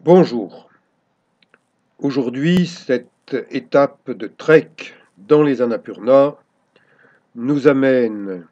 Bonjour. Aujourd'hui, cette étape de trek dans les Annapurna nous amène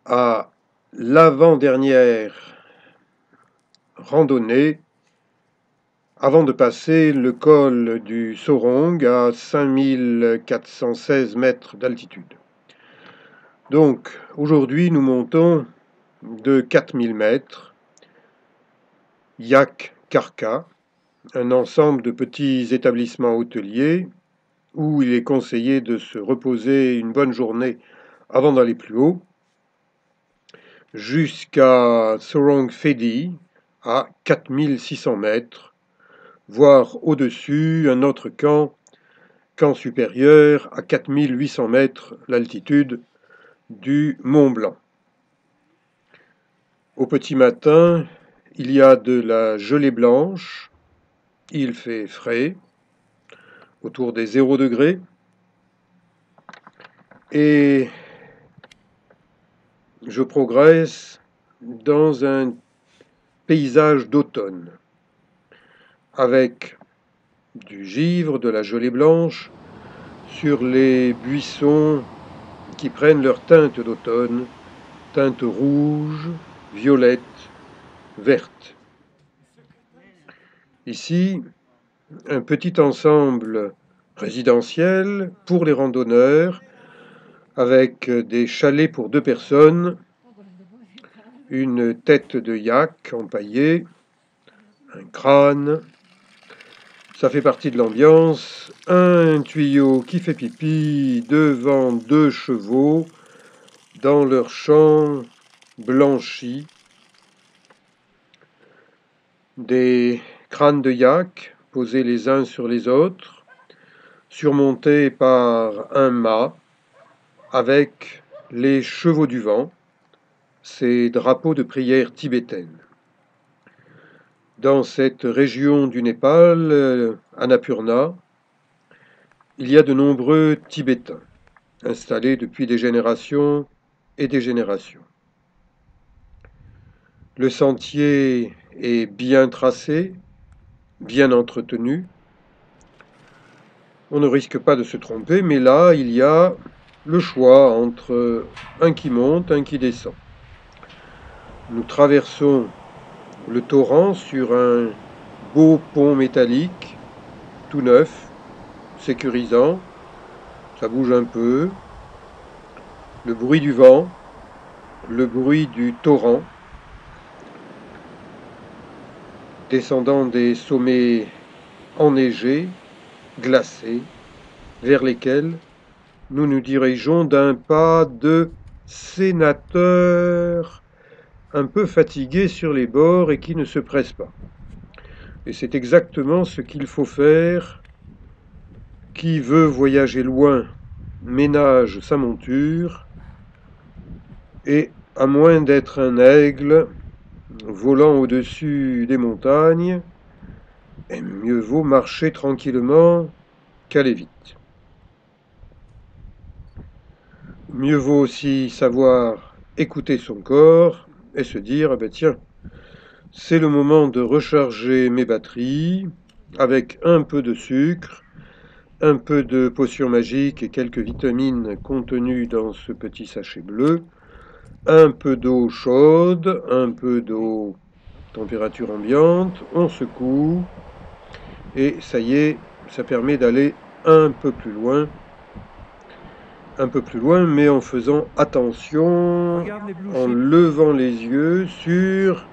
à l'avant-dernière randonnée avant de passer le col du Sorong à 5416 mètres d'altitude. Donc, aujourd'hui, nous montons de 4000 mètres, Yak Karka, un ensemble de petits établissements hôteliers où il est conseillé de se reposer une bonne journée avant d'aller plus haut, jusqu'à Sorong Phedi à 4600 mètres, voire au-dessus un autre camp supérieur à 4800 mètres, l'altitude du Mont Blanc. Au petit matin, il y a de la gelée blanche, il fait frais, autour des 0 degrés, et je progresse dans un paysage d'automne, avec du givre, de la gelée blanche, sur les buissons qui prennent leur teinte d'automne, teinte rouge, violette, verte. Ici, un petit ensemble résidentiel pour les randonneurs, avec des chalets pour 2 personnes, une tête de yak empaillée, un crâne. Ça fait partie de l'ambiance. Un tuyau qui fait pipi devant 2 chevaux dans leur champ blanchi. Des crânes de yak posés les uns sur les autres, surmontés par un mât avec les chevaux du vent, ces drapeaux de prière tibétaine. Dans cette région du Népal, Annapurna, il y a de nombreux Tibétains installés depuis des générations et des générations. Le sentier est bien tracé, bien entretenu. On ne risque pas de se tromper, mais là, il y a le choix entre un qui monte, un qui descend. Nous traversons le torrent sur un beau pont métallique, tout neuf, sécurisant. Ça bouge un peu. Le bruit du vent, le bruit du torrent, descendant des sommets enneigés, glacés, vers lesquels nous nous dirigeons d'un pas de sénateur un peu fatigué sur les bords et qui ne se presse pas. Et c'est exactement ce qu'il faut faire. Qui veut voyager loin ménage sa monture, et à moins d'être un aigle volant au-dessus des montagnes, et mieux vaut marcher tranquillement qu'aller vite. Mieux vaut aussi savoir écouter son corps et se dire, ah ben tiens, c'est le moment de recharger mes batteries avec un peu de sucre, un peu de potion magique et quelques vitamines contenues dans ce petit sachet bleu, un peu d'eau chaude, un peu d'eau température ambiante, on secoue, et ça y est, ça permet d'aller un peu plus loin, mais en faisant attention, en levant les yeux sur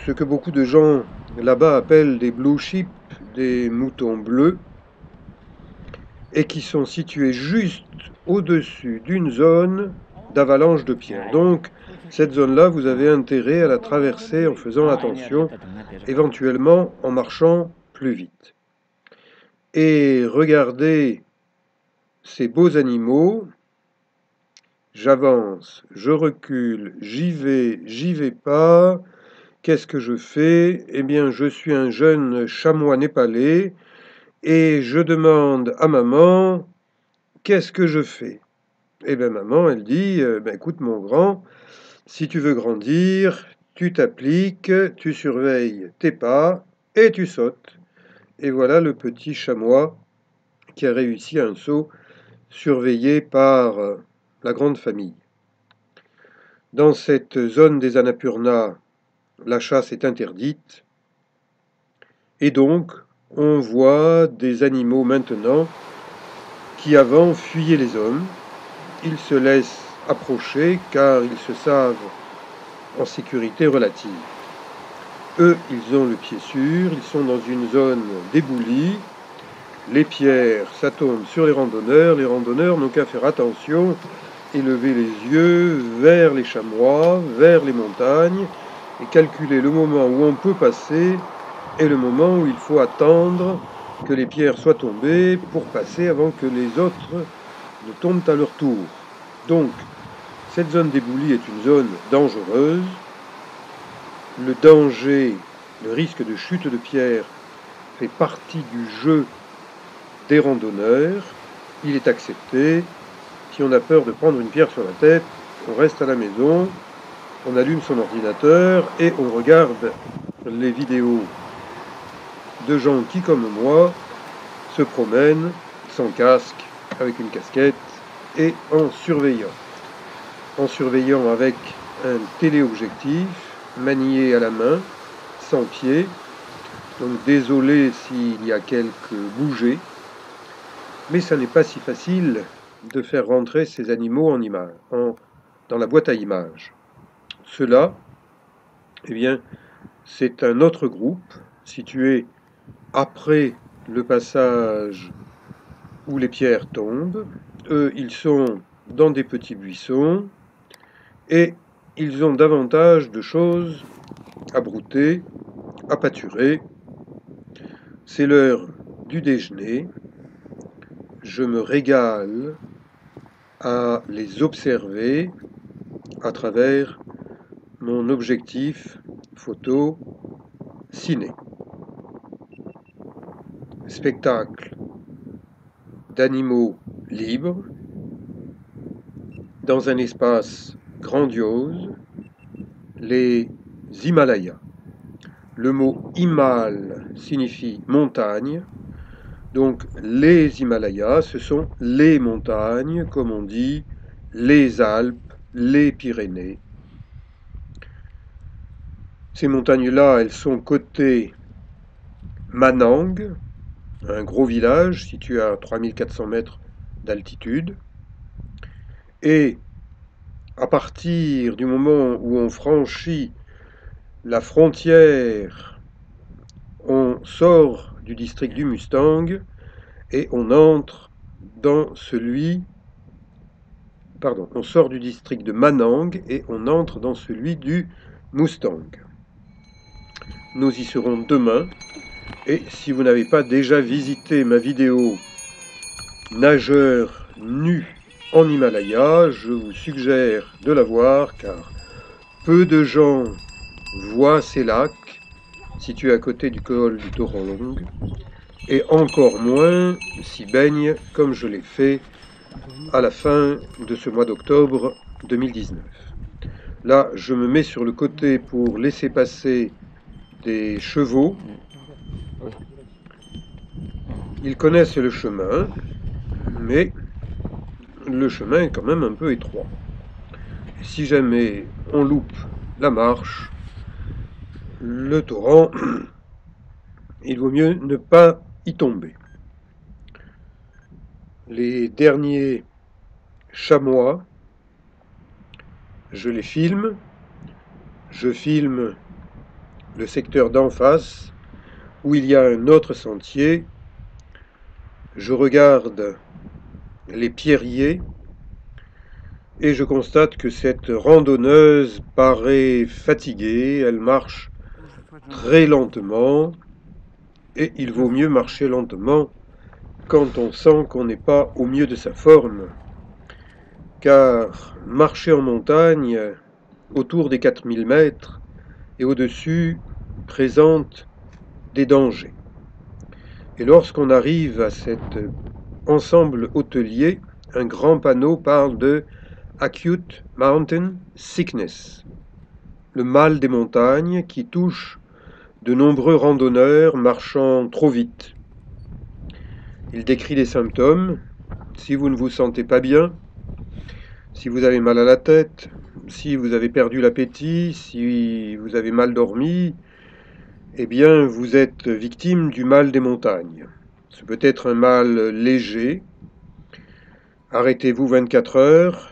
ce que beaucoup de gens là-bas appellent des blue sheep, des moutons bleus, et qui sont situés juste au-dessus d'une zone d'avalanche de pierres. Donc, cette zone-là, vous avez intérêt à la traverser en faisant attention, éventuellement en marchant plus vite. Et regardez ces beaux animaux. J'avance, je recule, j'y vais pas. Qu'est-ce que je fais? Eh bien, je suis un jeune chamois népalais et je demande à maman, qu'est-ce que je fais? Eh bien, maman, elle dit, écoute, mon grand, si tu veux grandir, tu t'appliques, tu surveilles tes pas et tu sautes. Et voilà le petit chamois qui a réussi un saut surveillé par la grande famille. Dans cette zone des Annapurna, la chasse est interdite. Et donc, on voit des animaux maintenant qui avant fuyaient les hommes. Ils se laissent approcher car ils se savent en sécurité relative. Eux, ils ont le pied sûr, ils sont dans une zone d'éboulis. Les pierres, ça tombe sur les randonneurs n'ont qu'à faire attention et lever les yeux vers les chamois, vers les montagnes, et calculer le moment où on peut passer et le moment où il faut attendre que les pierres soient tombées pour passer avant que les autres ne tombent à leur tour. Donc, cette zone d'éboulis est une zone dangereuse. Le danger, le risque de chute de pierre fait partie du jeu des randonneurs. Il est accepté. Si on a peur de prendre une pierre sur la tête, on reste à la maison, on allume son ordinateur et on regarde les vidéos de gens qui, comme moi, se promènent sans casque, avec une casquette et en surveillant. En surveillant avec un téléobjectif manié à la main, sans pied. Donc désolé s'il y a quelques bougées, mais ça n'est pas si facile de faire rentrer ces animaux dans la boîte à images. Cela, eh bien, c'est un autre groupe situé après le passage où les pierres tombent. Eux, ils sont dans des petits buissons et ils ont davantage de choses à brouter, à pâturer. C'est l'heure du déjeuner. Je me régale à les observer à travers mon objectif photo ciné. Spectacle d'animaux libres dans un espace grandiose, les Himalayas. Le mot Himal signifie montagne. Donc les Himalayas, ce sont les montagnes, comme on dit, les Alpes, les Pyrénées. Ces montagnes-là, elles sont côté Manang, un gros village situé à 3400 mètres d'altitude. Et à partir du moment où on franchit la frontière, on sort du district du Mustang et on entre dans on sort du district de Manang et on entre dans celui du Mustang. Nous y serons demain. Et si vous n'avez pas déjà visité ma vidéo nageur nu en Himalaya, je vous suggère de la voir car peu de gens voient ces lacs situés à côté du col du Torolong et encore moins s'y baignent comme je l'ai fait à la fin de ce mois d'octobre 2019. Là, je me mets sur le côté pour laisser passer des chevaux. Ils connaissent le chemin, mais le chemin est quand même un peu étroit. Si jamais on loupe la marche, le torrent, il vaut mieux ne pas y tomber. Les derniers chamois, je les filme. Je filme le secteur d'en face où il y a un autre sentier. Je regarde les pierriers et je constate que cette randonneuse paraît fatiguée. Elle marche très lentement et il vaut mieux marcher lentement quand on sent qu'on n'est pas au mieux de sa forme, car marcher en montagne autour des 4000 mètres et au-dessus présente des dangers. Et lorsqu'on arrive à cet ensemble hôtelier, un grand panneau parle de Acute Mountain Sickness, le mal des montagnes qui touche de nombreux randonneurs marchant trop vite. Il décrit les symptômes. Si vous ne vous sentez pas bien, si vous avez mal à la tête, si vous avez perdu l'appétit, si vous avez mal dormi, eh bien vous êtes victime du mal des montagnes. Ce peut être un mal léger. Arrêtez-vous 24 heures,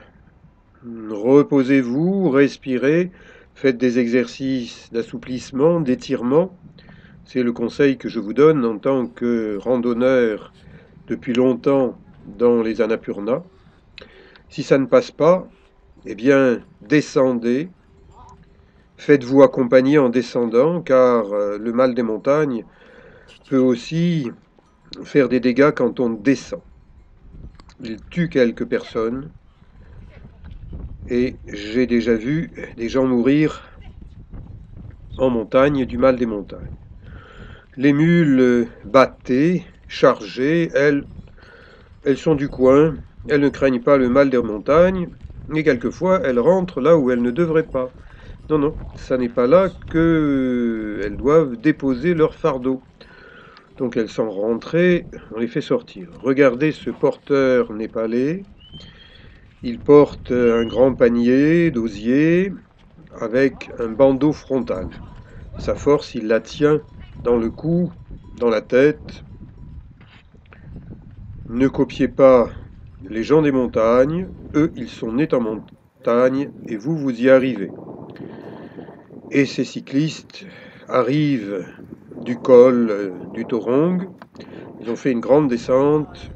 reposez-vous, respirez, faites des exercices d'assouplissement, d'étirement. C'est le conseil que je vous donne en tant que randonneur depuis longtemps dans les Annapurna. Si ça ne passe pas, eh bien descendez, faites-vous accompagner en descendant, car le mal des montagnes peut aussi faire des dégâts quand on descend. Il tue quelques personnes et j'ai déjà vu des gens mourir en montagne du mal des montagnes. Les mules bâtées, chargées, elles sont du coin, elles ne craignent pas le mal des montagnes, et quelquefois elles rentrent là où elles ne devraient pas. Non, non, ça n'est pas là qu'elles doivent déposer leur fardeau. Donc elles sont rentrées, on les fait sortir. Regardez ce porteur népalais, il porte un grand panier d'osier avec un bandeau frontal. Sa force, il la tient dans le cou, dans la tête. Ne copiez pas les gens des montagnes, eux ils sont nés en montagne et vous, vous y arrivez. Et ces cyclistes arrivent du col du Torong, ils ont fait une grande descente,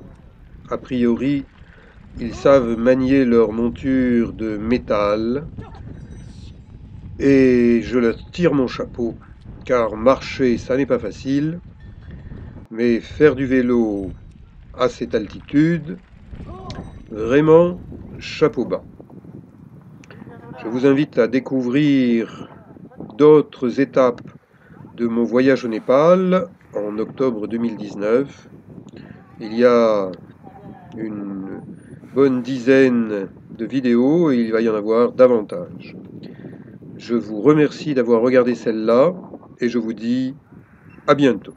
a priori ils savent manier leur monture de métal, et je leur tire mon chapeau, car marcher ça n'est pas facile, mais faire du vélo à cette altitude, vraiment chapeau bas. Je vous invite à découvrir d'autres étapes de mon voyage au Népal en octobre 2019. Il y a une bonne dizaine de vidéos et il va y en avoir davantage. Je vous remercie d'avoir regardé celle-là et je vous dis à bientôt.